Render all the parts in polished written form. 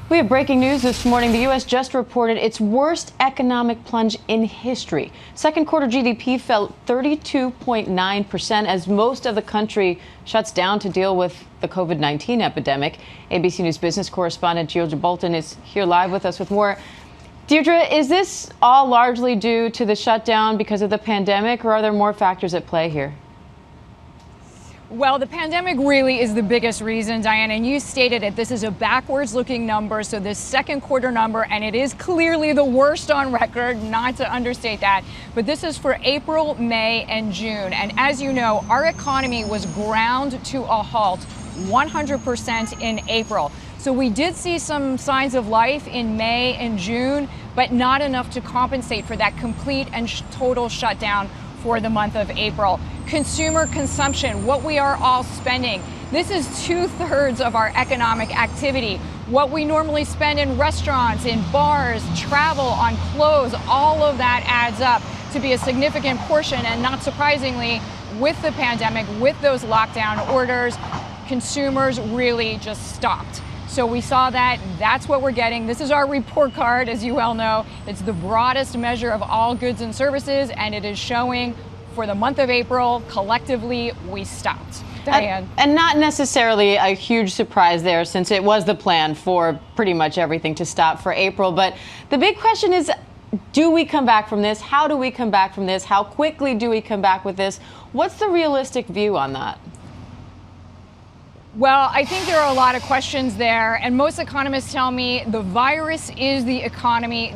We have breaking news this morning. The U.S. just reported its worst economic plunge in history. Second quarter GDP fell 32.9% as most of the country shuts down to deal with the COVID-19 epidemic. ABC News business correspondent Deirdre Bolton is here live with us with more. Deirdre, is this all largely due to the shutdown because of the pandemic, or are there more factors at play here? Well, the pandemic really is the biggest reason, Diane, and you stated it. This is a backwards looking number, so this second quarter number, and it is clearly the worst on record, not to understate that, but this is for April, May, and June. And as you know, our economy was ground to a halt 100% in April. So we did see some signs of life in May and June, but not enough to compensate for that complete and total shutdown for the month of April. Consumer consumption, what we are all spending. This is 2/3 of our economic activity. What we normally spend in restaurants, in bars, travel, on clothes, all of that adds up to be a significant portion. And not surprisingly, with the pandemic, with those lockdown orders, consumers really just stopped. So we saw that. That's what we're getting. This is our report card, as you well know. It's the broadest measure of all goods and services, and it is showing for the month of April, collectively, we stopped. Diane. And not necessarily a huge surprise there, since it was the plan for pretty much everything to stop for April. But the big question is, do we come back from this? How do we come back from this? How quickly do we come back with this? What's the realistic view on that? Well, I think there are a lot of questions there, and most economists tell me the virus is the economy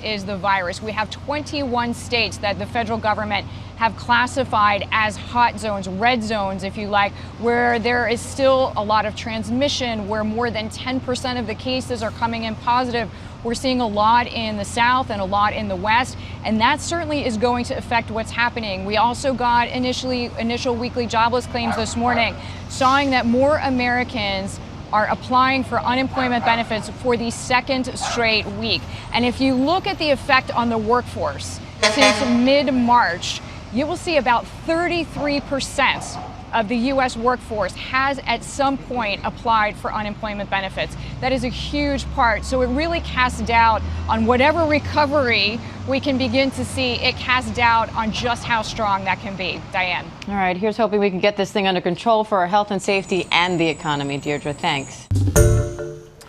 is the virus. We have 21 states that the federal government have classified as hot zones, red zones, if you like, where there is still a lot of transmission, where more than 10% of the cases are coming in positive. We're seeing a lot in the South and a lot in the West, and that certainly is going to affect what's happening. We also got initial weekly jobless claims this morning, showing that more Americans are applying for unemployment benefits for the second straight week. And if you look at the effect on the workforce since mid-March, you will see about 33% of the U.S. workforce has at some point applied for unemployment benefits. That is a huge part. So it really casts doubt on whatever recovery we can begin to see. It casts doubt on just how strong that can be. Diane. All right, here's hoping we can get this thing under control for our health and safety and the economy. Deirdre, thanks.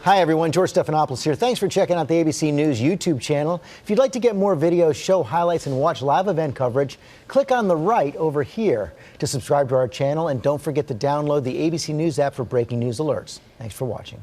Hi, everyone. George Stephanopoulos here. Thanks for checking out the ABC News YouTube channel. If you'd like to get more videos, show highlights, and watch live event coverage, click on the right over here to subscribe to our channel. And don't forget to download the ABC News app for breaking news alerts. Thanks for watching.